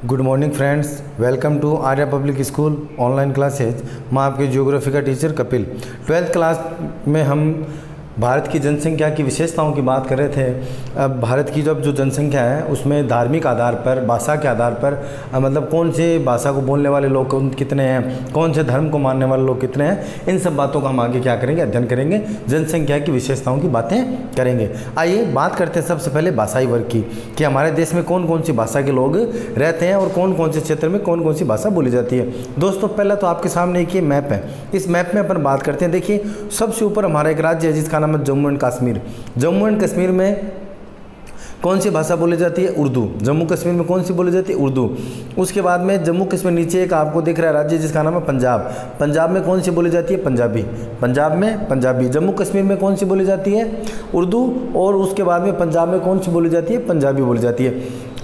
Good morning friends, welcome to Arya public school online classes. मैं आपके geography का teacher Kapil. 12th class में हम भारत की जनसंख्या की विशेषताओं की बात कर रहे थे। अब भारत की जो जनसंख्या है उसमें धार्मिक आधार पर, भाषा के आधार पर, मतलब कौन से भाषा को बोलने वाले लोग कितने हैं, कौन से धर्म को मानने वाले लोग कितने हैं, इन सब बातों का हम आगे क्या करेंगे, अध्ययन करेंगे। जनसंख्या की विशेषताओं की बातें करेंगे। आइए बात करते हैं सबसे पहले भाषाई वर्ग की, कि हमारे देश में कौन कौन सी भाषा के लोग रहते हैं और कौन कौन से क्षेत्र में कौन कौन सी भाषा बोली जाती है। दोस्तों पहला तो आपके सामने एक ये मैप है। इस मैप में अपन बात करते हैं। देखिए सबसे ऊपर हमारा एक राज्य है जिसका नाम है जम्मू एंड कश्मीर। जम्मू एंड कश्मीर में कौन सी भाषा बोली जाती है? उर्दू। जम्मू कश्मीर में कौन सी बोली जाती है? उर्दू। उसके बाद में जम्मू कश्मीर नीचे एक आपको दिख रहा है राज्य जिसका नाम है पंजाब। पंजाब में कौन सी बोली जाती है? पंजाबी। पंजाब में पंजाबी। जम्मू कश्मीर में कौन सी बोली जाती है? उर्दू। और उसके बाद में पंजाब में कौन सी बोली जाती है? पंजाबी बोली जाती है।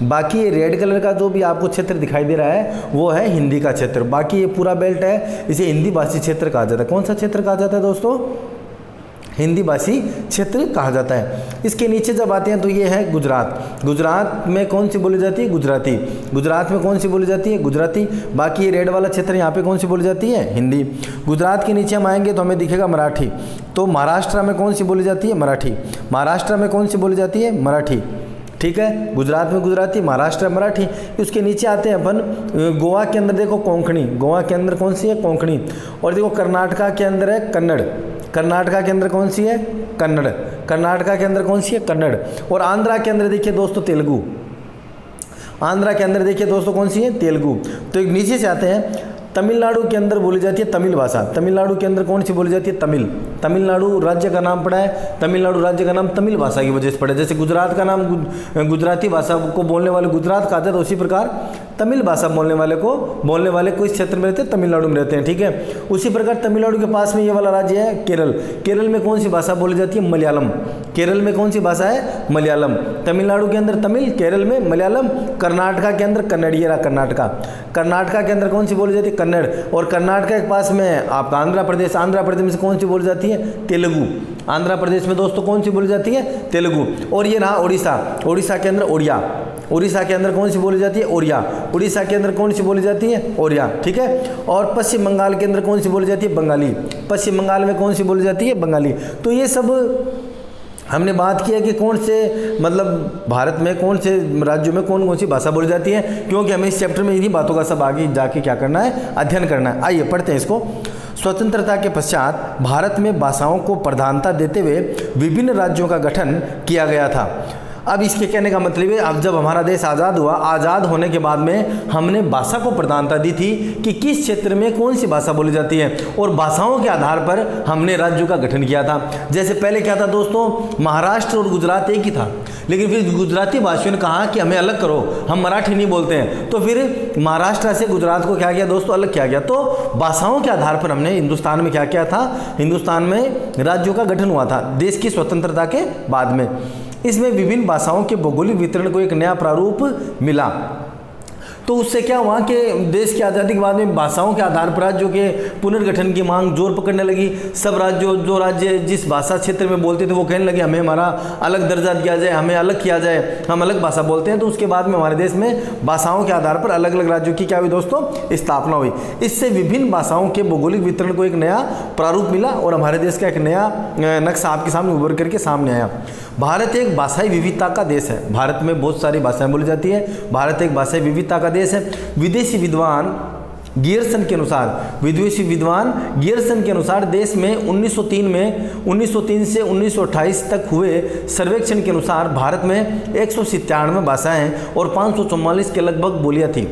बाकी ये रेड कलर का जो भी आपको क्षेत्र दिखाई दे रहा है वो है हिंदी का क्षेत्र। बाकी ये पूरा बेल्ट है, इसे हिंदी भाषी क्षेत्र कहा जाता है। कौन सा क्षेत्र कहा जाता है दोस्तों? हिंदी भाषी क्षेत्र कहा जाता है। इसके नीचे जब आते हैं तो ये है गुजरात। गुजरात में कौन सी बोली जाती है? गुजराती। गुजरात में कौन सी बोली जाती है? गुजराती। बाकी ये रेड वाला क्षेत्र यहाँ पे कौन सी बोली जाती है? हिंदी। गुजरात के नीचे हम आएंगे तो हमें दिखेगा मराठी। तो महाराष्ट्र में कौन सी बोली जाती है? मराठी। महाराष्ट्र में कौन सी बोली जाती है? मराठी। ठीक है, गुजरात में गुजराती, महाराष्ट्र मराठी। उसके नीचे आते हैं अपन गोवा के अंदर, देखो कोंकणी। गोवा के अंदर कौन सी है? कोंकणी। और देखो कर्नाटका के अंदर है कन्नड़। कर्नाटका के अंदर कौन सी है? कन्नड़। कर्नाटका के अंदर कौन सी है? कन्नड़। और आंध्रा के अंदर देखिए दोस्तों तेलुगु। आंध्रा के अंदर देखिए दोस्तों कौन सी है? तेलुगु। तो एक नीचे से आते हैं, तमिलनाडु के अंदर बोली जाती है तमिल भाषा। तमिलनाडु के अंदर कौन सी बोली जाती है? तमिल। तमिलनाडु राज्य का नाम पड़ा है, तमिलनाडु राज्य का नाम तमिल भाषा की वजह से पड़ा है। जैसे गुजरात का नाम गुजराती भाषा को बोलने वाले गुजरात कहा जाता है, उसी प्रकार तमिल भाषा बोलने वाले को इस क्षेत्र में रहते हैं, तमिलनाडु में रहते हैं। ठीक है, उसी प्रकार तमिलनाडु के पास में ये वाला राज्य है केरल। केरल में कौन सी भाषा बोली जाती है? मलयालम। केरल में कौन सी भाषा है? मलयालम। तमिलनाडु के अंदर तमिल, केरल में मलयालम, कर्नाटका के अंदर कन्नड़। ये रहा कर्नाटका। कर्नाटका के अंदर कौन सी बोली जाती है? कन्नड़। और कर्नाटका के पास में आपका आंध्र प्रदेश। आंध्र प्रदेश में से कौन सी बोली जाती है? तेलुगु। आंध्र प्रदेश में दोस्तों कौन सी बोली जाती है? तेलुगु। और ये रहा उड़ीसा। उड़ीसा के अंदर ओडिया। उड़ीसा के अंदर कौन सी बोली जाती है? ओरिया। उड़ीसा के अंदर कौन सी बोली जाती है? ओरिया। ठीक है। और पश्चिम बंगाल के अंदर कौन सी बोली जाती है? बंगाली। पश्चिम बंगाल में कौन सी बोली जाती है? बंगाली। तो ये सब हमने बात की है कि कौन से, मतलब भारत में कौन से राज्यों में कौन कौन सी भाषा बोली जाती है, क्योंकि हमें इस चैप्टर में इन्हीं बातों का सब आगे जाके क्या करना है, अध्ययन करना है। आइए पढ़ते हैं इसको। स्वतंत्रता के पश्चात भारत में भाषाओं को प्रधानता देते हुए विभिन्न राज्यों का गठन किया गया था। अब इसके कहने का मतलब है, अब जब हमारा देश आज़ाद हुआ, आज़ाद होने के बाद में हमने भाषा को प्रधानता दी थी कि किस क्षेत्र में कौन सी भाषा बोली जाती है, और भाषाओं के आधार पर हमने राज्यों का गठन किया था। जैसे पहले क्या था दोस्तों, महाराष्ट्र और गुजरात एक ही था, लेकिन फिर गुजराती भाषियों ने कहा कि हमें अलग करो, हम मराठी नहीं बोलते हैं, तो फिर महाराष्ट्र से गुजरात को क्या किया दोस्तों? अलग किया गया। तो भाषाओं के आधार पर हमने हिंदुस्तान में क्या किया था? हिंदुस्तान में राज्यों का गठन हुआ था देश की स्वतंत्रता के बाद में। इसमें विभिन्न भाषाओं के भौगोलिक वितरण को एक नया प्रारूप मिला। तो उससे क्या हुआ कि देश की आज़ादी के बाद में भाषाओं के आधार पर राज्यों के पुनर्गठन की मांग जोर पकड़ने लगी। सब राज्यों, जो राज्य जिस भाषा क्षेत्र में बोलते थे वो कहने लगे हमें हमारा अलग दर्जा दिया जाए, हमें अलग किया जाए, हम अलग भाषा बोलते हैं। तो उसके बाद में हमारे देश में भाषाओं के आधार पर अलग अलग राज्यों की क्या हुई दोस्तों? स्थापना हुई। इससे विभिन्न भाषाओं के भौगोलिक वितरण को एक नया प्रारूप मिला और हमारे देश का एक नया नक्शा आपके सामने उभर करके सामने आया। भारत एक भाषाई विविधता का देश है। भारत में बहुत सारी भाषाएं बोली जाती है। भारत एक भाषाई विविधता का देश है। विदेशी विद्वान गियर्सन के अनुसार देश में 1903 से 1928 तक हुए सर्वेक्षण के अनुसार भारत में 197 भाषाएं और 544 के लगभग बोलियां थी।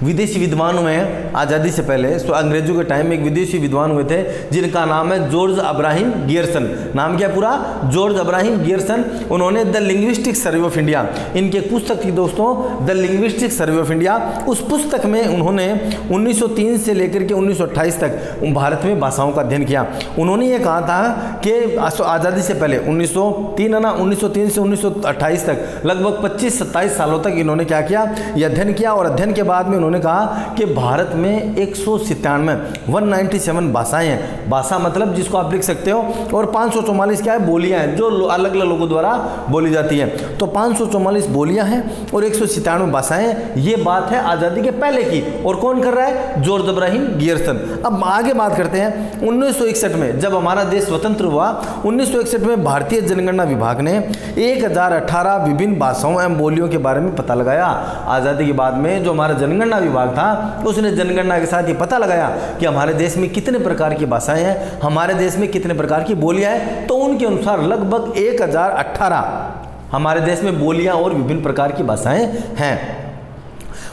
विदेशी विद्वानों में आज़ादी से पहले अंग्रेजों के टाइम में एक विदेशी विद्वान हुए थे जिनका नाम है जॉर्ज अब्राहम गियर्सन। नाम क्या पूरा? George Abraham Grierson. उन्होंने the linguistic survey of India, इनकी एक पुस्तक थी दोस्तों, the linguistic survey of India. उस पुस्तक में उन्होंने 1903 से लेकर के 1928 तक भारत में भाषाओं का अध्ययन किया। उन्होंने ये कहा था कि आज़ादी से पहले 1903 से 1928 तक लगभग 25-27 सालों तक इन्होंने क्या किया? ये अध्ययन किया, और अध्ययन के बाद में उन्होंने कहा कि भारत में 197 भाषाएं हैं। भाषा मतलब जिसको आप लिख सकते हो, और 544 क्या है, बोलियां हैं जो अलग अलग लोगों द्वारा बोली जाती है। तो 544 बोलियां हैं और 197 भाषाएं हैं। ये बात है आज़ादी के पहले की। और कौन कर रहा है? George Ibrahim Gierson. अब आगे बात करते हैं 1961 में, जब हमारा देश स्वतंत्र हुआ, 1961 में भारतीय जनगणना विभाग ने 1018 विभिन्न भाषाओं एवं बोलियों के बारे में पता लगाया। आज़ादी के बाद में जो हमारा जनगणना विभाग था, उसने जनगणना के साथ ये पता लगाया कि हमारे देश में कितने प्रकार की भाषाएं हैं, हमारे देश में कितने प्रकार की बोलियां हैं। तो उनके अनुसार लगभग 1018 हमारे देश में बोलियां और विभिन्न प्रकार की भाषाएं हैं।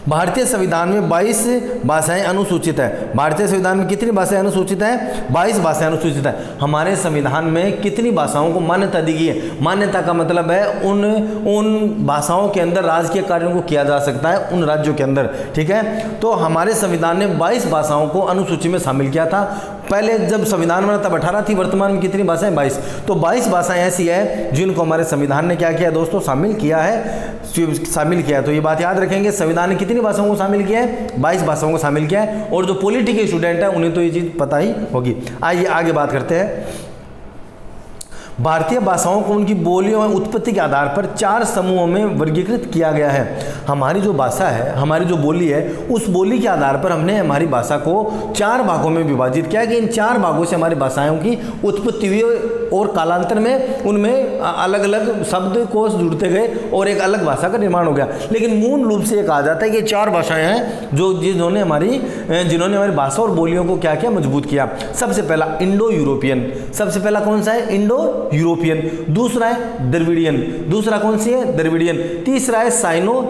भारतीय संविधान में 22 भाषाएं अनुसूचित है। भारतीय संविधान में कितनी भाषाएं अनुसूचित है? 22 भाषाएं अनुसूचित है। हमारे संविधान में कितनी भाषाओं को मान्यता दी गई है? मान्यता का मतलब है उन भाषाओं के अंदर राजकीय कार्यों को किया जा सकता है उन राज्यों के अंदर, ठीक है। तो हमारे संविधान ने 22 भाषाओं को अनुसूची में शामिल किया था। पहले जब संविधान बना तब 18 थी, वर्तमान में कितनी भाषाएं? 22। तो 22 भाषाएं ऐसी है जिनको हमारे संविधान ने क्या किया दोस्तों? शामिल किया है। तो ये बात याद रखेंगे, संविधान ने कितनी भाषाओं को शामिल किया है? 22 भाषाओं को शामिल किया है। और जो पॉलिटिकल स्टूडेंट है उन्हें तो ये चीज़ पता ही होगी। आइए आगे बात करते हैं। भारतीय भाषाओं को उनकी बोलियों और उत्पत्ति के आधार पर 4 समूहों में वर्गीकृत किया गया है। हमारी जो भाषा है, हमारी जो बोली है, उस बोली के आधार पर हमने हमारी भाषा को 4 भागों में विभाजित किया कि इन 4 भागों से हमारी भाषाओं की उत्पत्ति हुई और कालांतर में उनमें अलग अलग शब्द कोश जुड़ते गए और एक अलग भाषा का निर्माण हो गया। लेकिन मूल रूप से ये कहा जाता है कि 4 भाषाएं हैं जिन्होंने हमारी भाषा और बोलियों को क्या किया? मजबूत किया। सबसे पहला इंडो यूरोपियन। सबसे पहला कौन सा है? Indo European. दूसरा है द्रविडियन। दूसरा कौन सी है? द्रविडियन। तीसरा है साइनो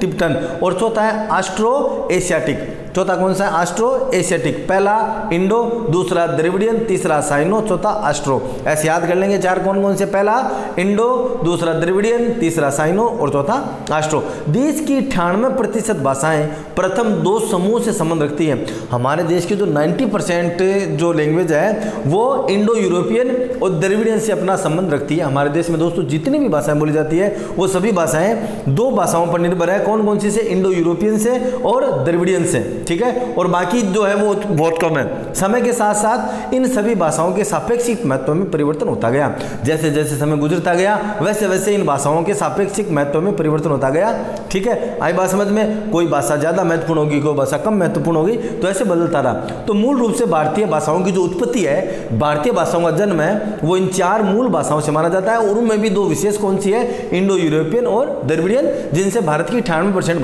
तिब्बतन। और चौथा है ऑस्ट्रो एशियाटिक। चौथा कौन सा है? Austro Asiatic. पहला इंडो, दूसरा द्रविडियन, तीसरा साइनो, चौथा ऑस्ट्रो। ऐसे याद कर लेंगे 4 कौन कौन से? पहला इंडो, दूसरा द्रविडियन, तीसरा साइनो और चौथा ऑस्ट्रो। देश की 98% भाषाएं प्रथम 2 समूह से संबंध रखती हैं। हमारे देश की जो 90% जो लैंग्वेज है वो इंडो यूरोपियन और द्रविडियन से अपना संबंध रखती है। हमारे देश में दोस्तों जितनी भी भाषाएं बोली जाती है वो सभी भाषाएं 2 भाषाओं पर निर्भर है। कौन कौन सी से? इंडो यूरोपियन से और द्रविडियन से, ठीक है। और बाकी जो है वो बहुत कम है। समय के साथ साथ इन सभी भाषाओं के सापेक्षिक महत्व में परिवर्तन होता गया। जैसे जैसे समय गुजरता गया वैसे वैसे इन भाषाओं के सापेक्षिक महत्व में परिवर्तन होता गया, ठीक है। आई बात समझ में? कोई भाषा ज़्यादा महत्वपूर्ण होगी, कोई भाषा कम महत्वपूर्ण होगी, तो ऐसे बदलता रहा। तो मूल रूप से भारतीय भाषाओं की जो उत्पत्ति है, भारतीय भाषाओं का जन्म है, वो इन 4 मूल भाषाओं से माना जाता है। और उनमें भी 2 विशेष कौन सी है? इंडो यूरोपियन और द्रविडियन, जिनसे भारत की 98%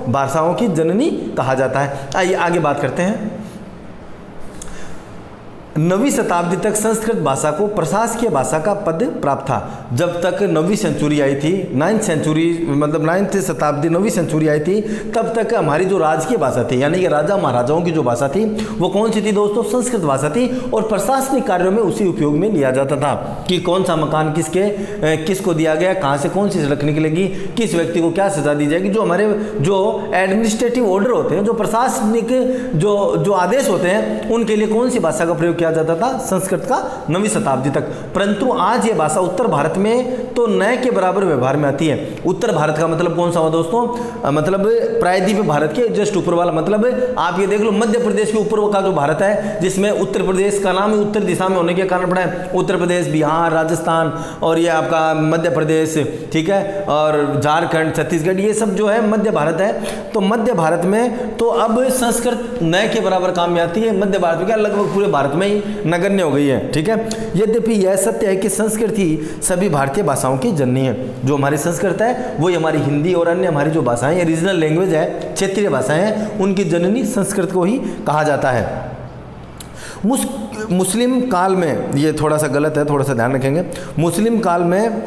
भाषाओं की जननी कहा जाता है। आइए आगे बात करते हैं। 9वीं शताब्दी तक संस्कृत भाषा को प्रशासकीय भाषा का पद प्राप्त था। जब तक 9वीं सेंचुरी आई थी, 9th शताब्दी 9वीं सेंचुरी आई थी, तब तक हमारी जो राजकीय भाषा थी, यानी कि राजा महाराजाओं की जो भाषा थी, वो कौन सी थी दोस्तों? संस्कृत भाषा थी। और प्रशासनिक कार्यों में उसी उपयोग में लिया जाता था कि कौन सा मकान किसको दिया गया, कहाँ से कौन सी सड़क निकलेगी, किस व्यक्ति को क्या सजा दी जाएगी। जो हमारे जो एडमिनिस्ट्रेटिव ऑर्डर होते हैं, जो प्रशासनिक जो आदेश होते हैं, उनके लिए कौन सी भाषा का प्रयोग किया जाता था? संस्कृत का 9वीं शताब्दी तक। परंतु आज ये भाषा उत्तर भारत में तो न के बराबर व्यवहार में आती है। उत्तर भारत का मतलब कौन सा हुआ दोस्तों? मतलब प्रायद्वीप भारत के जस्ट ऊपर वाला। मतलब आप ये देख लो, मध्य प्रदेश के ऊपर का जो भारत है, जिसमें उत्तर प्रदेश का नाम उत्तर दिशा में होने के कारण पड़ा है। उत्तर प्रदेश, बिहार, राजस्थान और ये आपका मध्य प्रदेश, ठीक है, और झारखंड, छत्तीसगढ़, ये सब जो है मध्य भारत है। तो मध्य भारत में तो अब संस्कृत न के बराबर काम में आती है। मध्य भारत में क्या, लगभग पूरे भारत में ही नगण्य हो गई है, ठीक है। यद्यपि यह सत्य है कि संस्कृत ही सभी भारतीय भाषाओं की जननी है। जो हमारी संस्कृत है वही हमारी हिंदी और अन्य हमारी जो भाषाएं, रीजनल लैंग्वेज है, क्षेत्रीय भाषाएं हैं, उनकी जननी संस्कृत को ही कहा जाता है। मुस्लिम काल में, ये थोड़ा सा गलत है, थोड़ा सा ध्यान रखेंगे। मुस्लिम काल में,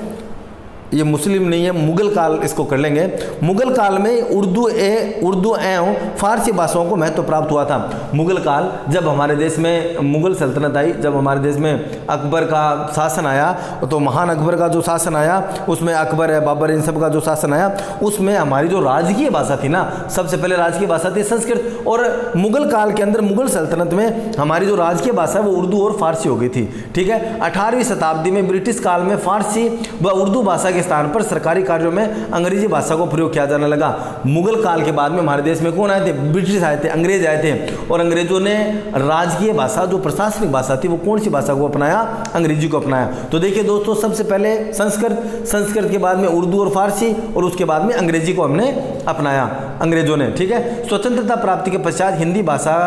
ये मुस्लिम नहीं है, मुगल काल इसको कर लेंगे। मुगल काल में उर्दू एवं फारसी भाषाओं को महत्व प्राप्त हुआ था। मुगल काल, जब हमारे देश में मुगल सल्तनत आई, जब हमारे देश में अकबर का शासन आया, तो महान अकबर का जो शासन आया, उसमें अकबर है, बाबर, इन सब का जो शासन आया, उसमें हमारी जो राजकीय भाषा थी ना, सबसे पहले राजकीय भाषा थी संस्कृत। और मुगल काल के अंदर, मुगल सल्तनत में हमारी जो राजकीय भाषा है वो उर्दू और फारसी हो गई थी, ठीक है। 18वीं शताब्दी में ब्रिटिश काल में फारसी व उर्दू भाषा के स्थान पर सरकारी कार्यों में अंग्रेजी भाषा को प्रयोग किया जाने लगा। मुगल काल के बाद में हमारे देश में कौन आए थे? ब्रिटिश आए थे, अंग्रेज आए थे, और अंग्रेजों ने राजकीय भाषा जो प्रशासनिक भाषा थी वो कौन सी भाषा को अपनाया? अंग्रेजी को अपनाया। तो देखिए दोस्तों, सबसे पहले संस्कृत के बाद में उर्दू और फारसी, और उसके बाद में अंग्रेजी को हमने अपनाया अंग्रेजों ने। ठीक है। स्वतंत्रता प्राप्ति के पश्चात हिंदी भाषा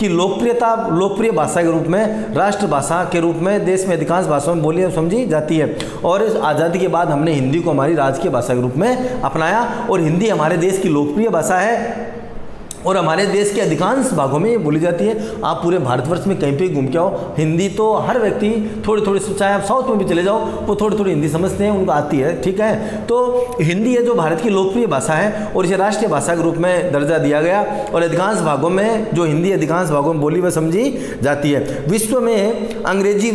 की लोकप्रिय भाषा के रूप में, राष्ट्रभाषा के रूप में देश में अधिकांश भाषाओं में बोली और समझी जाती है। और इस आज़ादी के बाद हमने हिंदी को हमारी राजकीय भाषा के रूप में अपनाया, और हिंदी हमारे देश की लोकप्रिय भाषा है और हमारे देश के अधिकांश भागों में ये बोली जाती है। आप पूरे भारतवर्ष में कहीं पे घूम के आओ, हिंदी तो हर व्यक्ति थोड़ी थोड़ी, चाहे आप साउथ में भी चले जाओ, वो थोड़ी थोड़ी हिंदी समझते हैं, उनको आती है। ठीक है। तो हिंदी है जो भारत की लोकप्रिय भाषा है और इसे राष्ट्रीय भाषा के रूप में दर्जा दिया गया, और अधिकांश भागों में जो हिंदी अधिकांश भागों में बोली व समझी जाती है। विश्व में अंग्रेजी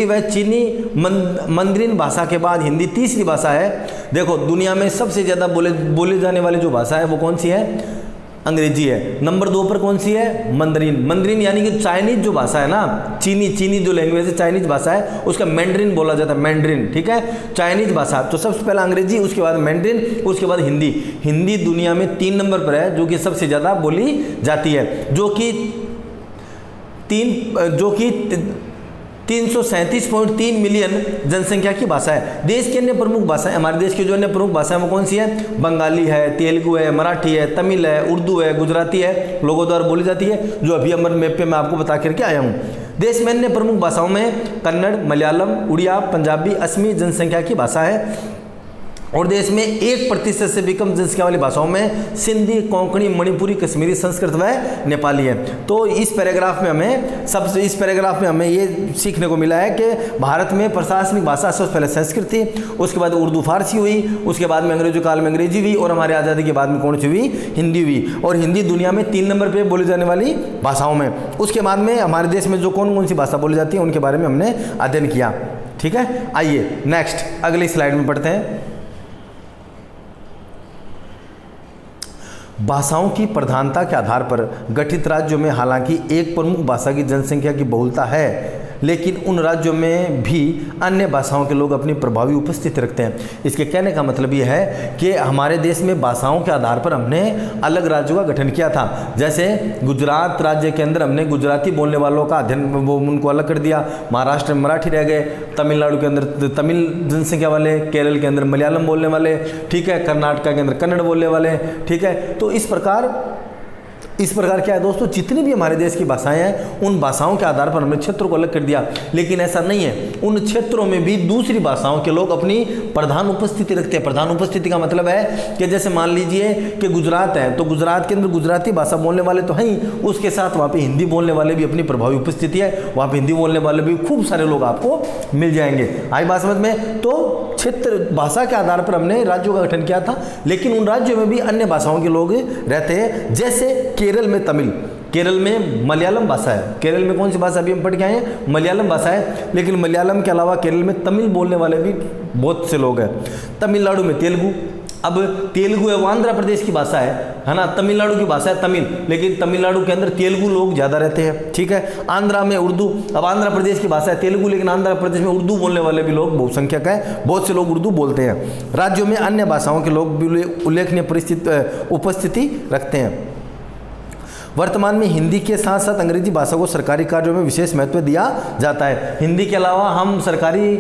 व चीनी मंdarin भाषा के बाद हिंदी तीसरी भाषा है। देखो, दुनिया में सबसे ज़्यादा बोले जाने वाली जो भाषा है वो कौन सी है? अंग्रेजी है। नंबर 2 पर कौन सी है? मंdarin यानी कि चाइनीज जो भाषा है ना, चीनी जो लैंग्वेज है, चाइनीज भाषा है, उसका मैंड्रिन बोला जाता है, मैंड्रिन। ठीक है। चाइनीज भाषा, तो सबसे पहला अंग्रेजी, उसके बाद मैंड्रिन, उसके बाद हिंदी। हिंदी दुनिया में 3 नंबर पर है, जो कि सबसे ज़्यादा बोली जाती है, जो कि 337.3 मिलियन जनसंख्या की भाषा है। देश की अन्य प्रमुख भाषाएं, हमारे देश की जो अन्य प्रमुख भाषाएं वो कौन सी है? बंगाली है, तेलुगु है, मराठी है, तमिल है, उर्दू है, गुजराती है, लोगों द्वारा बोली जाती है, जो अभी अमर मैप पे मैं आपको बता करके आया हूँ। देश में अन्य प्रमुख भाषाओं में कन्नड़, मलयालम, उड़िया, पंजाबी, असमी जनसंख्या की भाषा है, और देश में 1% से भी कम जनसंख्या वाली भाषाओं में सिंधी, कोंकणी, मणिपुरी, कश्मीरी, संस्कृत व नेपाली है। तो इस पैराग्राफ में हमें ये सीखने को मिला है कि भारत में प्रशासनिक भाषा सबसे पहले संस्कृत थी, उसके बाद उर्दू फारसी हुई, उसके बाद में अंग्रेजों काल में अंग्रेजी हुई, और हमारी आज़ादी के बाद में कौन सी हुई? हिंदी हुई। और हिंदी दुनिया में 3 नंबर पर बोली जाने वाली भाषाओं में। उसके बाद में हमारे देश में जो कौन सी भाषा बोली जाती है उनके बारे में हमने अध्ययन किया। ठीक है। आइए नेक्स्ट अगली स्लाइड में पढ़ते हैं। भाषाओं की प्रधानता के आधार पर गठित राज्यों में हालांकि एक प्रमुख भाषा की जनसंख्या की बहुलता है, लेकिन उन राज्यों में भी अन्य भाषाओं के लोग अपनी प्रभावी उपस्थिति रखते हैं। इसके कहने का मतलब ये है कि हमारे देश में भाषाओं के आधार पर हमने अलग राज्यों का गठन किया था। जैसे गुजरात राज्य के अंदर हमने गुजराती बोलने वालों का अध्ययन, वो उनको अलग कर दिया। महाराष्ट्र में मराठी रह गए, तमिलनाडु के अंदर तमिल जनसंख्या वाले, केरल के अंदर मलयालम बोलने वाले, ठीक है, कर्नाटक के अंदर कन्नड़ बोलने वाले। ठीक है। तो इस प्रकार क्या है दोस्तों, जितनी भी हमारे देश की भाषाएं हैं उन भाषाओं के आधार पर हमने क्षेत्रों को अलग कर दिया। लेकिन ऐसा नहीं है, उन क्षेत्रों में भी दूसरी भाषाओं के लोग अपनी प्रधान उपस्थिति रखते हैं। प्रधान उपस्थिति का मतलब है कि जैसे मान लीजिए कि गुजरात है, तो गुजरात के अंदर गुजराती भाषा बोलने वाले तो हैं ही, उसके साथ वहाँ पे हिंदी बोलने वाले भी अपनी प्रभावी उपस्थिति है, वहाँ पे हिंदी बोलने वाले भी खूब सारे लोग आपको मिल जाएंगे। आई बात समझ में? तो क्षेत्र भाषा के आधार पर हमने राज्यों का गठन किया था, लेकिन उन राज्यों में भी अन्य भाषाओं के लोग रहते हैं। जैसे केरल में तमिल, केरल में मलयालम भाषा है। केरल में कौन सी भाषा अभी हम पढ़ के आए हैं? मलयालम भाषा है। लेकिन मलयालम के अलावा केरल में तमिल बोलने वाले भी बहुत से लोग हैं। तमिलनाडु में तेलुगु, अब तेलुगु है वो आंध्र प्रदेश की भाषा है ना। तमिलनाडु की भाषा है तमिल, लेकिन तमिलनाडु के अंदर तेलुगु लोग ज़्यादा रहते हैं। ठीक है। आंध्रा में उर्दू, अब आंध्र प्रदेश की भाषा है तेलुगु, लेकिन आंध्र प्रदेश में उर्दू बोलने वाले भी लोग बहुसंख्यक है, बहुत से लोग उर्दू बोलते हैं। राज्यों में अन्य भाषाओं के लोग भी उल्लेखनीय उपस्थिति रखते हैं। वर्तमान में हिंदी के साथ साथ अंग्रेजी भाषा को सरकारी कार्यों में विशेष महत्व दिया जाता है। हिंदी के अलावा हम सरकारी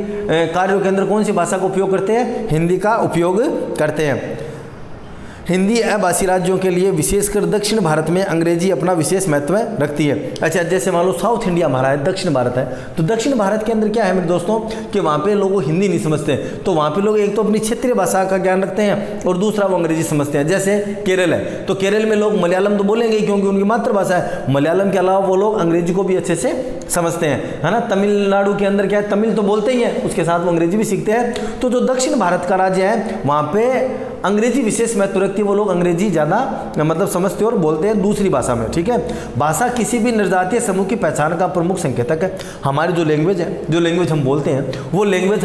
कार्यों के अंदर कौन सी भाषा का उपयोग करते हैं? हिंदी का उपयोग करते हैं। हिंदी आभासी राज्यों के लिए विशेषकर दक्षिण भारत में अंग्रेजी अपना विशेष महत्व रखती है। अच्छा, जैसे मान लो साउथ इंडिया हमारा है, दक्षिण भारत है, तो दक्षिण भारत के अंदर क्या है मेरे दोस्तों कि वहाँ पे लोग हिंदी नहीं समझते, तो वहाँ पे लोग एक तो अपनी क्षेत्रीय भाषा का ज्ञान रखते हैं और दूसरा वो अंग्रेजी समझते हैं। जैसे केरल है, तो केरल में लोग मलयालम तो बोलेंगे क्योंकि उनकी मातृभाषा है। मलयालम के अलावा वो लोग अंग्रेजी को भी अच्छे से समझते हैं, है ना। तमिलनाडु के अंदर क्या है, तमिल तो बोलते ही हैं, उसके साथ वो अंग्रेजी भी सीखते हैं। तो जो दक्षिण भारत का राज्य है वहाँ पे अंग्रेजी विशेष महत्व रखती है, वो लोग अंग्रेजी ज़्यादा मतलब समझते और बोलते हैं दूसरी भाषा में। ठीक है। भाषा किसी भी निर्जातीय समूह की पहचान का प्रमुख संकेतक है। हमारी जो लैंग्वेज है, जो लैंग्वेज हम बोलते हैं, वो लैंग्वेज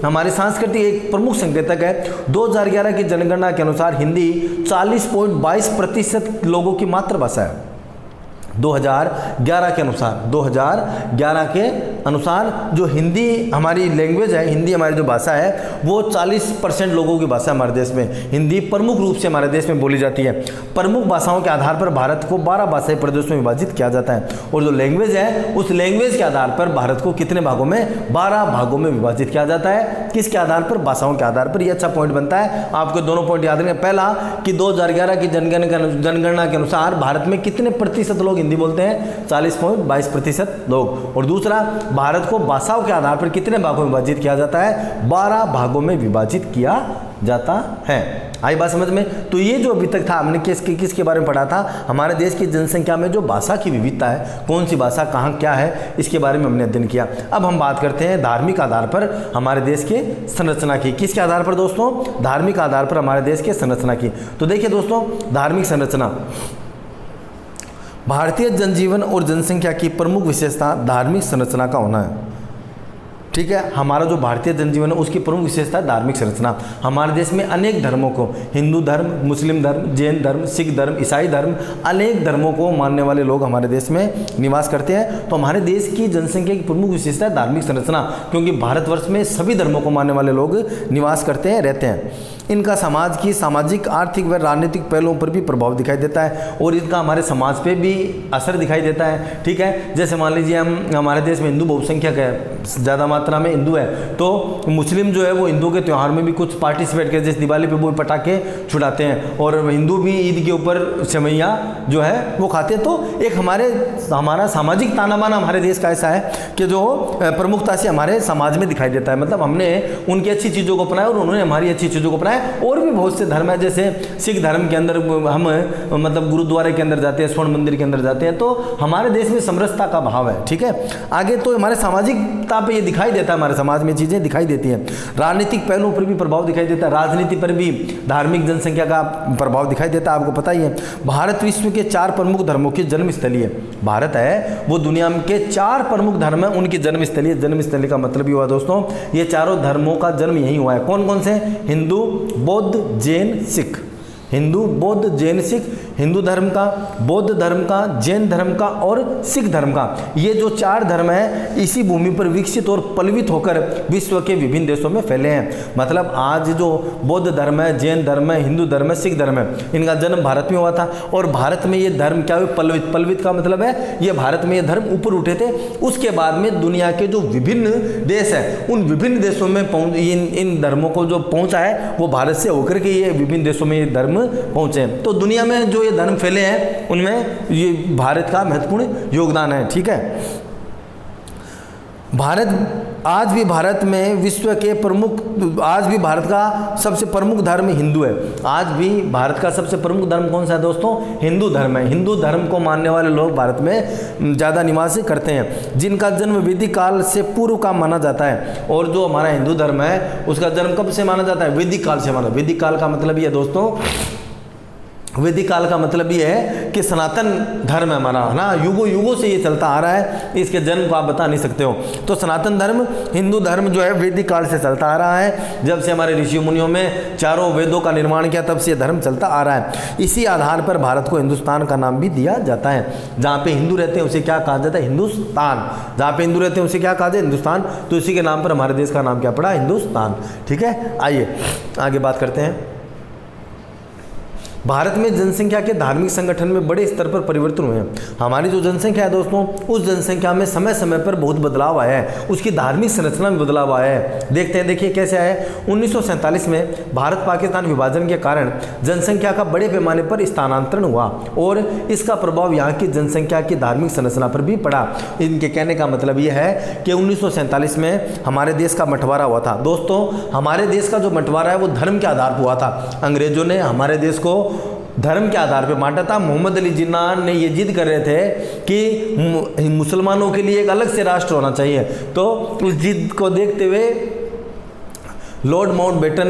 हमारे सांस्कृतिक एक प्रमुख संकेतक है। 2011 की जनगणना के अनुसार हिंदी 40.22% लोगों की मातृभाषा है। 2011 के अनुसार, 2011 के अनुसार जो हिंदी हमारी लैंग्वेज है, हिंदी हमारी जो भाषा है, वो 40% लोगों की भाषा हमारे देश में हिंदी प्रमुख रूप से हमारे देश में बोली जाती है। प्रमुख भाषाओं के आधार पर भारत को 12 भाषाई प्रदेशों में विभाजित किया जाता है, और जो लैंग्वेज है उस लैंग्वेज के आधार पर भारत को कितने भागों में, 12 भागों में विभाजित किया जाता है। किसके आधार पर, भाषाओं के आधार पर। ये अच्छा पॉइंट बनता है, आपको दोनों पॉइंट याद रखना। पहला कि 2011 की जनगणना के अनुसार भारत में कितने प्रतिशत लोग हिंदी बोलते हैं, 40.22% लोग। और दूसरा, भारत को भाषाओं के आधार पर कितने भागों में विभाजित किया जाता है, 12 भागों में विभाजित किया जाता है। आई बात समझ में। तो ये जो अभी तक था, हमने किसके बारे में पढ़ा था, हमारे देश की जनसंख्या में जो भाषा की विविधता है, कौन सी भाषा कहाँ क्या है, इसके बारे में हमने अध्ययन किया। अब हम बात करते हैं धार्मिक आधार पर हमारे देश के संरचना की। किसके आधार पर दोस्तों, धार्मिक आधार पर हमारे देश के संरचना की। तो देखिए दोस्तों, धार्मिक संरचना, भारतीय जनजीवन और जनसंख्या की प्रमुख विशेषता धार्मिक संरचना का होना है। ठीक है, हमारा जो भारतीय जनजीवन है उसकी प्रमुख विशेषता है धार्मिक संरचना। हमारे देश में अनेक धर्मों को, हिंदू धर्म, मुस्लिम धर्म, जैन धर्म, सिख धर्म, ईसाई धर्म, अनेक धर्मों को मानने वाले लोग हमारे देश में निवास करते हैं। तो हमारे देश की जनसंख्या की प्रमुख विशेषता है धार्मिक संरचना, क्योंकि भारतवर्ष में सभी धर्मों को मानने वाले लोग निवास करते हैं, रहते हैं। इनका समाज की सामाजिक, आर्थिक व राजनीतिक पहलुओं पर भी प्रभाव दिखाई देता है, और इनका हमारे समाज पे भी असर दिखाई देता है। ठीक है, जैसे मान लीजिए हमारे देश में हिंदू बहुसंख्यक है, ज़्यादा मात्रा में हिंदू है, तो मुस्लिम जो है वो हिंदू के त्यौहार में भी कुछ पार्टिसिपेट करते, जैसे दिवाली पे वो पटाखे छुड़ाते हैं, और हिंदू भी ईद के ऊपर सेवैयाँ जो है वो खाते हैं। तो एक हमारा सामाजिक ताना बाना हमारे देश का ऐसा है कि जो प्रमुखता से हमारे समाज में दिखाई देता है। मतलब हमने उनकी अच्छी चीज़ों को अपनाया और उन्होंने हमारी अच्छी चीज़ों को अपनाया। और भी बहुत से धर्म है, जैसे सिख धर्म के अंदर हम मतलब गुरुद्वारे के अंदर जाते हैं, स्वर्ण मंदिर के अंदर जाते हैं, तो हमारे देश में समरसता का भाव है। ठीक है, आगे तो हमारे सामाजिकता पे ये दिखाई देता है, हमारे समाज में चीज़ें दिखाई देती हैं। राजनीतिक पहलुओं पर भी प्रभाव दिखाई देता है, राजनीति पर भी धार्मिक जनसंख्या का प्रभाव दिखाई देता है। आपको पता ही है, भारत विश्व के 4 प्रमुख धर्मों की जन्मस्थली है। भारत है वो दुनिया के 4 प्रमुख धर्म है, उनकी जन्मस्थली है। जन्मस्थली का मतलब ये हुआ दोस्तों, ये चारों धर्मों का जन्म यही हुआ है। कौन कौन से, हिंदू, बौद्ध, जैन, सिख। हिंदू, बौद्ध, जैन, सिख। हिंदू धर्म का, बौद्ध धर्म का, जैन धर्म का और सिख धर्म का, ये जो 4 धर्म है इसी भूमि पर विकसित और पल्वित होकर विश्व के विभिन्न देशों में फैले हैं। मतलब आज जो बौद्ध धर्म है, जैन धर्म है, हिंदू धर्म है, सिख धर्म है, इनका जन्म भारत में हुआ था। और भारत में ये धर्म क्या हुए, पल्वित। पल्वित का मतलब है ये भारत में ये धर्म ऊपर उठे थे। उसके बाद में दुनिया के जो विभिन्न देश है उन विभिन्न देशों में इन धर्मों को जो पहुँचा है वो भारत से होकर के ये विभिन्न देशों में ये धर्म पहुँचे। तो दुनिया में जो धर्म फैले हैं उनमें ये भारत का महत्वपूर्ण योगदान है। ठीक है, आज भी भारत में विश्व के प्रमुख, आज भी भारत का सबसे प्रमुख धर्म हिंदू है। आज भी भारत का सबसे प्रमुख धर्म कौन सा है दोस्तों, हिंदू धर्म है। हिंदू धर्म को मानने वाले लोग भारत में ज़्यादा निवास करते हैं, जिनका जन्म वैदिक काल से पूर्व का माना जाता है। और जो हमारा हिंदू धर्म है उसका जन्म कब से माना जाता है, वैदिक काल से माना। वैदिक काल का मतलब ये दोस्तों, वैदिक काल का मतलब ये है कि सनातन धर्म है हमारा, है ना, युगों युगों से ये चलता आ रहा है, इसके जन्म को आप बता नहीं सकते हो। तो सनातन धर्म, हिंदू धर्म जो है वैदिक काल से चलता आ रहा है। जब से हमारे ऋषि मुनियों में चारों वेदों का निर्माण किया तब से धर्म चलता आ रहा है। इसी आधार पर भारत को हिंदुस्तान का नाम भी दिया जाता है। जहाँ पे हिंदू रहते हैं उसे क्या कहा जाता है, हिंदुस्तान। जहाँ पे हिंदू रहते हैं उसे क्या कहा जाए, हिंदुस्तान। तो इसी के नाम पर हमारे देश का नाम क्या पड़ा, हिंदुस्तान। ठीक है, आइए आगे बात करते हैं। भारत में जनसंख्या के धार्मिक संगठन में बड़े स्तर पर परिवर्तन हुए हैं। हमारी जो जनसंख्या है दोस्तों, उस जनसंख्या में समय समय पर बहुत बदलाव आया है, उसकी धार्मिक संरचना में बदलाव आया है। देखते हैं, देखिए कैसे आया है। 1947 में भारत पाकिस्तान विभाजन के कारण जनसंख्या का बड़े पैमाने पर स्थानांतरण हुआ और इसका प्रभाव यहाँ की जनसंख्या की धार्मिक संरचना पर भी पड़ा। इनके कहने का मतलब ये है कि 1947 में हमारे देश का बंटवारा हुआ था। दोस्तों, हमारे देश का जो बंटवारा है वो धर्म के आधार पर हुआ था। अंग्रेजों ने हमारे देश को धर्म के आधार पर बांटा था। मोहम्मद अली जिन्ना ने ये जिद कर रहे थे कि मुसलमानों के लिए एक अलग से राष्ट्र होना चाहिए। तो उस जिद को देखते हुए लॉर्ड माउंटबेटन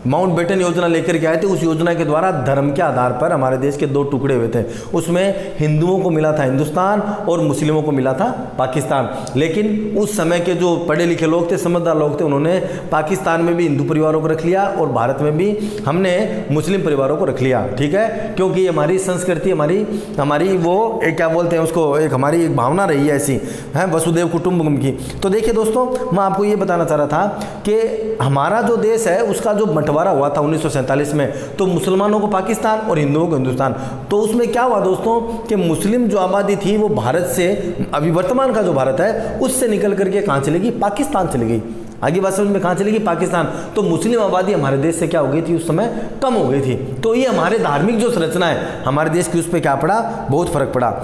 माउंटबेटन योजना लेकर के आए थे। उस योजना के द्वारा धर्म के आधार पर हमारे देश के 2 टुकड़े हुए थे। उसमें हिंदुओं को मिला था हिंदुस्तान और मुस्लिमों को मिला था पाकिस्तान। लेकिन उस समय के जो पढ़े लिखे लोग थे, समझदार लोग थे, उन्होंने पाकिस्तान में भी हिंदू परिवारों को रख लिया और भारत में भी हमने मुस्लिम परिवारों को रख लिया। ठीक है, क्योंकि हमारी संस्कृति, हमारी वो एक क्या बोलते हैं उसको, एक हमारी एक भावना रही है ऐसी है, वसुदेव कुटुंबकम की। तो देखिए दोस्तों, मैं आपको ये बताना चाह रहा था कि हमारा जो देश है उसका जो बंटवारा हुआ था 1947 में, तो मुसलमानों को पाकिस्तान और हिंदुओं को हिंदुस्तान। तो उसमें क्या हुआ दोस्तों कि मुस्लिम जो आबादी थी वो भारत से, अभी वर्तमान का जो भारत है उससे निकल करके कहाँ चली गई, पाकिस्तान चली गई। आगे बात समझ में, कहाँ चली गई, पाकिस्तान। तो मुस्लिम आबादी हमारे देश से क्या हो गई थी उस समय, कम हो गई थी। तो ये हमारे धार्मिक जो संरचना है हमारे देश की, उस पर क्या पड़ा, बहुत फर्क पड़ा।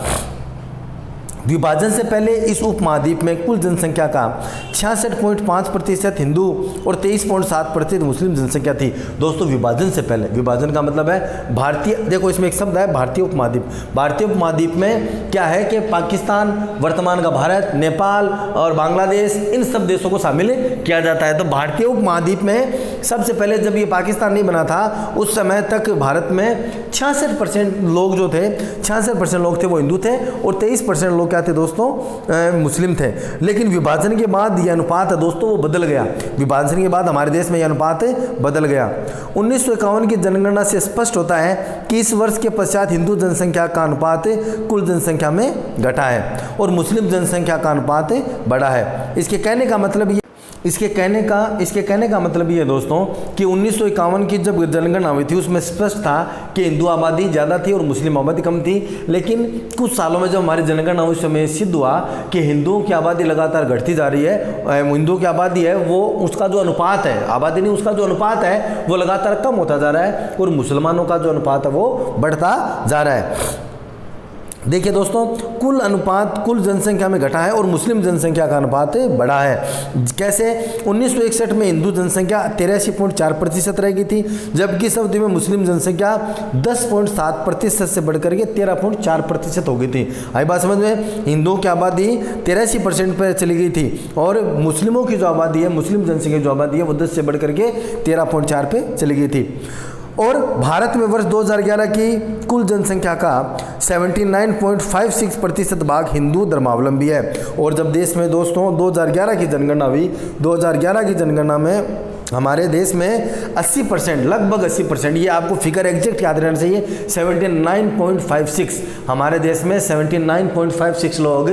विभाजन से पहले इस उपमहाद्वीप में कुल जनसंख्या का 66.5% हिंदू और 23.7% मुस्लिम जनसंख्या थी। दोस्तों विभाजन से पहले, विभाजन का मतलब है भारतीय, देखो इसमें एक शब्द है भारतीय उपमहाद्वीप। भारतीय उपमहाद्वीप में क्या है कि पाकिस्तान, वर्तमान का भारत, नेपाल और बांग्लादेश, इन सब देशों को शामिल किया जाता है। तो भारतीय उपमहाद्वीप में सबसे पहले जब ये पाकिस्तान नहीं बना था उस समय तक भारत में 66% लोग जो थे, 66% लोग थे वो हिंदू थे और 23% लोग थे दोस्तों मुस्लिम थे। लेकिन विभाजन के बाद यह अनुपात है दोस्तों वो बदल गया। विभाजन के बाद हमारे देश में यह अनुपात बदल गया। 1951 की जनगणना से स्पष्ट होता है कि इस वर्ष के पश्चात हिंदू जनसंख्या का अनुपात कुल जनसंख्या में घटा है और मुस्लिम जनसंख्या का अनुपात बढ़ा है। इसके कहने का मतलब ये दोस्तों कि 1951 की जब जनगणना हुई थी उसमें स्पष्ट था कि हिंदू आबादी ज़्यादा थी और मुस्लिम आबादी कम थी। लेकिन कुछ सालों में जब हमारी जनगणना हुई उस समय सिद्ध हुआ कि हिंदुओं की आबादी लगातार घटती जा रही है। हिंदुओं की आबादी है वो, उसका जो अनुपात है, आबादी नहीं, उसका जो अनुपात है वो लगातार कम होता जा रहा है और मुसलमानों का जो अनुपात है वो बढ़ता जा रहा है। देखिए दोस्तों, कुल अनुपात कुल जनसंख्या में घटा है और मुस्लिम जनसंख्या का अनुपात बढ़ा है। कैसे, 1961 में हिंदू जनसंख्या 83.4% रह गई थी, जबकि इस अवधि में मुस्लिम जनसंख्या 10.7% से बढ़कर के 13.4% हो गई थी। आई बात समझ में, हिंदुओं की आबादी 83% पर चली गई थी और मुस्लिमों की जो आबादी है, मुस्लिम जनसंख्या जो आबादी है वो 10 से बढ़कर के 13.4 पे चली गई थी। और भारत में वर्ष 2011 की कुल जनसंख्या का 79.56% भाग हिंदू धर्मावलंबी है। और जब देश में दोस्तों 2011 की जनगणना हुई, 2011 की जनगणना में हमारे देश में 80%, लगभग 80%, ये आपको फिगर एग्जैक्ट याद रहना चाहिए, 79.56, हमारे देश में 79.56 लोग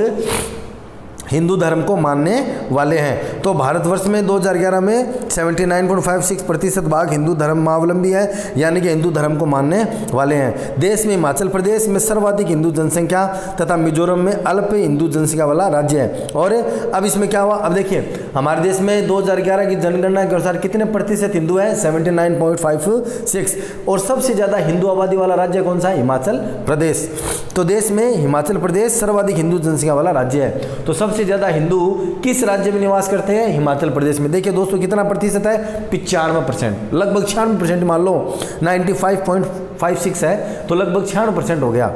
हिंदू धर्म को मानने वाले हैं। तो भारतवर्ष में 2011 में 79.56% भाग हिंदू धर्मावलंबी है, यानी कि हिंदू धर्म को मानने वाले हैं। देश में हिमाचल प्रदेश में सर्वाधिक हिंदू जनसंख्या तथा मिजोरम में अल्प हिंदू जनसंख्या वाला राज्य है। और अब इसमें क्या हुआ, अब देखिए हमारे देश में 2011 की जनगणना के अनुसार कितने प्रतिशत हिंदू है, 79.56, और सबसे ज़्यादा हिंदू आबादी वाला राज्य कौन सा है, हिमाचल प्रदेश। तो देश में हिमाचल प्रदेश सर्वाधिक हिंदू जनसंख्या वाला राज्य है। तो सबसे ज़्यादा हिंदू किस राज्य में निवास करते हैं, हिमाचल प्रदेश में। देखिए दोस्तों कितना प्रतिशत है, 95%, लगभग 96% मान लो, 95.56 है तो लगभग 96% हो गया।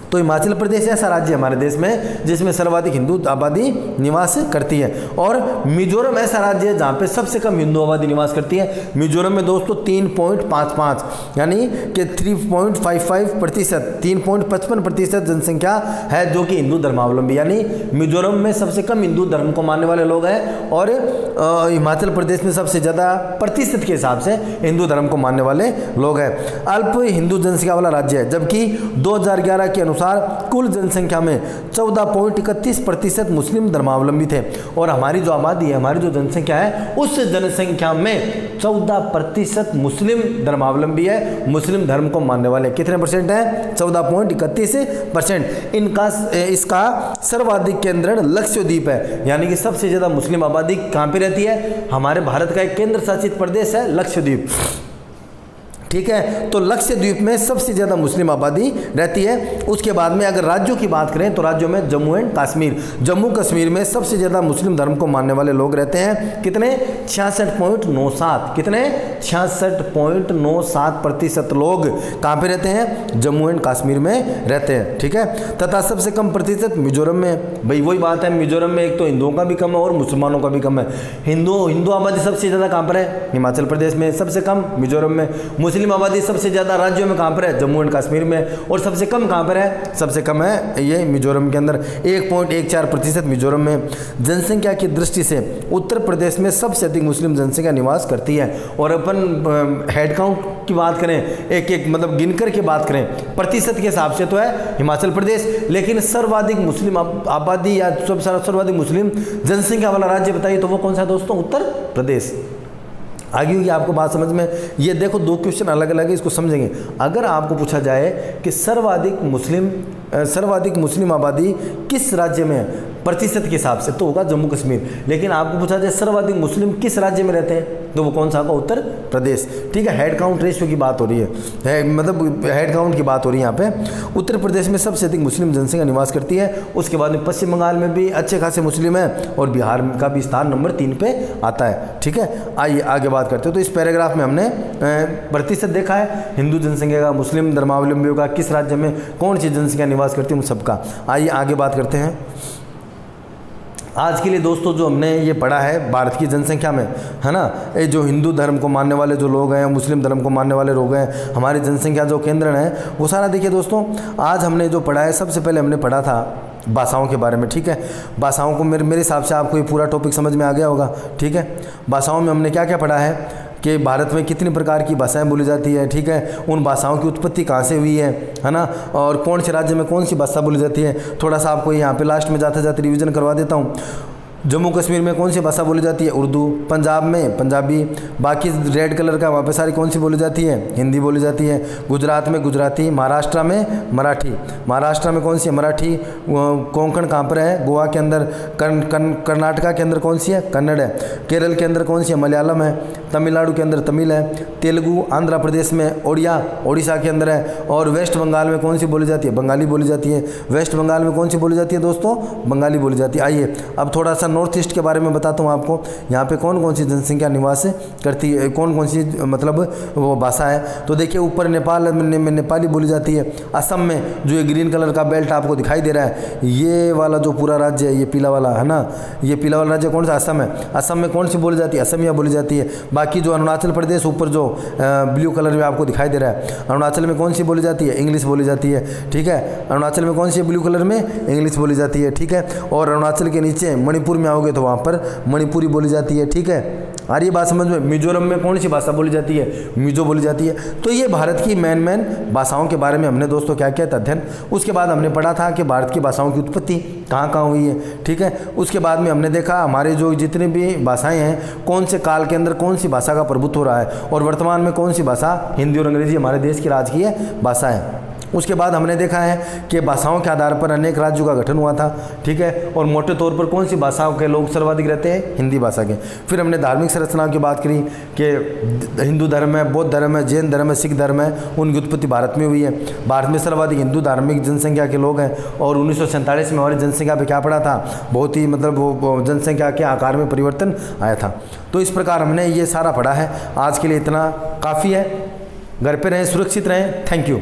तो हिमाचल प्रदेश ऐसा राज्य हमारे देश में जिसमें सर्वाधिक हिंदू आबादी निवास करती है। और मिजोरम ऐसा राज्य है जहाँ पे सबसे कम हिंदू आबादी निवास करती है। मिजोरम में दोस्तों 3.55 यानी कि 3.55%, 3.55% जनसंख्या है जो कि हिंदू धर्मावलंबी, यानी मिजोरम में सबसे कम हिंदू धर्म को मानने वाले लोग हैं और हिमाचल प्रदेश में सबसे ज़्यादा प्रतिशत के हिसाब से हिंदू धर्म को मानने वाले लोग हैं। अल्प हिंदू जनसंख्या वाला राज्य है, जबकि 2011 के अनुसार कुल जनसंख्या में 14.31% मुस्लिम धर्मावलंबी थे। और हमारी जो आबादी है, हमारी जो जनसंख्या है, उस जनसंख्या में 14% मुस्लिम धर्मावलंबी है, मुस्लिम धर्म को मानने वाले। कितने परसेंट है, 14.31%। इसका सर्वाधिक केंद्र लक्षद्वीप है, यानी कि सबसे ज़्यादा मुस्लिम आबादी कहाँ पे रहती है, हमारे भारत का एक केंद्र शासित प्रदेश है लक्षद्वीप। ठीक है। तो लक्षद्वीप में सबसे ज़्यादा मुस्लिम आबादी रहती है। उसके बाद में अगर राज्यों की बात करें तो राज्यों में जम्मू एंड कश्मीर, जम्मू कश्मीर में सबसे ज़्यादा मुस्लिम धर्म को मानने वाले लोग रहते हैं। कितने? 66.97, कितने? 66.97% लोग कहाँ पे रहते हैं? जम्मू एंड कश्मीर में रहते हैं, ठीक है। तथा सबसे कम प्रतिशत मिजोरम में। भाई वही बात है, मिजोरम में एक तो हिंदुओं का भी कम है और मुसलमानों का भी कम है। हिंदू आबादी सबसे ज़्यादा कहाँ पर है? हिमाचल प्रदेश में। सबसे कम मिजोरम में। मुस्लिम आबादी सबसे ज़्यादा राज्यों में कहाँ पर है? जम्मू एंड कश्मीर में। और सबसे कम कहाँ पर है? सबसे कम है ये मिजोरम के अंदर, 1.14% मिजोरम में। जनसंख्या की दृष्टि से उत्तर प्रदेश में सबसे अधिक मुस्लिम जनसंख्या निवास करती है। और अपन हेड काउंट की बात करें, एक मतलब गिनकर के बात करें प्रतिशत के हिसाब से तो है हिमाचल प्रदेश, लेकिन सर्वाधिक मुस्लिम आबादी या सर्वाधिक मुस्लिम जनसंख्या वाला राज्य बताइए तो वो कौन सा है दोस्तों? उत्तर प्रदेश। आगे होगी आपको बात समझ में। ये देखो दो क्वेश्चन अलग अलग है, इसको समझेंगे। अगर आपको पूछा जाए कि सर्वाधिक मुस्लिम आबादी किस राज्य में है प्रतिशत के हिसाब से, तो होगा जम्मू कश्मीर। लेकिन आपको पूछा जाए सर्वाधिक मुस्लिम किस राज्य में रहते हैं, तो वो कौन सा होगा? उत्तर प्रदेश, ठीक है। हेड काउंट रेशियो की बात हो रही है, मतलब हेड काउंट की बात हो रही है यहाँ पे। उत्तर प्रदेश में सबसे अधिक मुस्लिम जनसंख्या निवास करती है। उसके बाद में पश्चिम बंगाल में भी अच्छे खासे मुस्लिम हैं और बिहार का भी स्थान नंबर 3 पे आता है, ठीक है। आइए आगे बात करते हैं। तो इस पैराग्राफ में हमने प्रतिशत देखा है हिंदू जनसंख्या का, मुस्लिम धर्मावलंबियों का, किस राज्य में कौन सी जनसंख्या निवास करती है, उन सबका। आइए आगे बात करते हैं। आज के लिए दोस्तों जो हमने ये पढ़ा है भारत की जनसंख्या में, है ना, ये जो हिंदू धर्म को मानने वाले जो लोग हैं, मुस्लिम धर्म को मानने वाले लोग हैं, हमारी जनसंख्या जो केंद्र है वो सारा देखिए दोस्तों। आज हमने जो पढ़ा है, सबसे पहले हमने पढ़ा था भाषाओं के बारे में, ठीक है। भाषाओं को मेरे हिसाब से आपको ये पूरा टॉपिक समझ में आ गया होगा, ठीक है। भाषाओं में हमने क्या क्या पढ़ा है कि भारत में कितनी प्रकार की भाषाएं बोली जाती है, ठीक है। उन भाषाओं की उत्पत्ति कहाँ से हुई है ना, और कौन से राज्य में कौन सी भाषा बोली जाती है। थोड़ा सा आपको यहाँ पे लास्ट में जाते जाते रिवीजन करवा देता हूँ। जम्मू कश्मीर में कौन सी भाषा बोली जाती है? उर्दू। पंजाब में पंजाबी। बाकी रेड कलर का वहाँ पे सारी कौन सी बोली जाती है? हिंदी बोली जाती है। गुजरात में गुजराती। महाराष्ट्र में मराठी। महाराष्ट्र में कौन सी है? मराठी। कोंकण कहाँ पर है? गोवा के अंदर। कर्नाटका के अंदर कौन सी है? कन्नड़ है। केरल के अंदर कौन सी है? मलयालम है। तमिलनाडु के अंदर तमिल है। तेलुगु। आंध्र प्रदेश में ओडिया, ओडिशा के अंदर है। और वेस्ट बंगाल में कौन सी बोली जाती है? बंगाली बोली जाती है। वेस्ट बंगाल में कौन सी बोली जाती है दोस्तों? बंगाली बोली जाती है। आइए अब थोड़ा सा नॉर्थ ईस्ट के बारे में बताता हूँ आपको। यहाँ पे कौन कौन सी जनसंख्या निवास करती है, कौन कौन सी मतलब वो भाषा है। तो देखिए ऊपर नेपाल में नेपाली बोली जाती है। असम में जो ये ग्रीन कलर का बेल्ट आपको दिखाई दे रहा है, ये वाला जो पूरा राज्य है, ये पीला वाला है ना, ये पीला वाला राज्य कौन सा? असम है। असम में कौन सी बोली जाती है? असमिया बोली जाती है। बाकी जो अरुणाचल प्रदेश ऊपर जो ब्लू कलर में आपको दिखाई दे रहा है, अरुणाचल में कौन सी बोली जाती है? इंग्लिश बोली जाती है, ठीक है। अरुणाचल में कौन सी ब्लू कलर में? इंग्लिश बोली जाती है, ठीक है। और अरुणाचल के नीचे मणिपुर में आओगे तो वहाँ पर मणिपुरी बोली जाती है, ठीक है। आ रही बात समझ में? मिजोरम में कौन सी भाषा बोली जाती है? मिजो बोली जाती है। तो ये भारत की मेन भाषाओं के बारे में हमने दोस्तों क्या किया था अध्ययन। उसके बाद हमने पढ़ा था कि भारत की भाषाओं की उत्पत्ति कहाँ कहाँ हुई है, ठीक है। उसके बाद में हमने देखा हमारे जो जितनी भी भाषाएं हैं, कौन से काल के अंदर कौन सी भाषा का प्रभुत्व हो रहा है, और वर्तमान में कौन सी भाषा हिंदी और अंग्रेजी हमारे देश की राजकीय भाषा है। उसके बाद हमने देखा है कि भाषाओं के आधार पर अनेक राज्यों का गठन हुआ था, ठीक है। और मोटे तौर पर कौन सी भाषाओं के लोग सर्वाधिक रहते हैं? हिंदी भाषा के। फिर हमने धार्मिक संरचनाओं की बात करी कि हिंदू धर्म है, बौद्ध धर्म है, जैन धर्म है, सिख धर्म है, उनकी उत्पत्ति भारत में हुई है। भारत में सर्वाधिक हिंदू धार्मिक जनसंख्या के लोग हैं। और 1947 में हमारी जनसंख्या पर क्या पड़ा था? बहुत ही मतलब वो जनसंख्या के आकार में परिवर्तन आया था। तो इस प्रकार हमने ये सारा पढ़ा है। आज के लिए इतना काफ़ी है। घर पे रहें, सुरक्षित रहें। Thank you.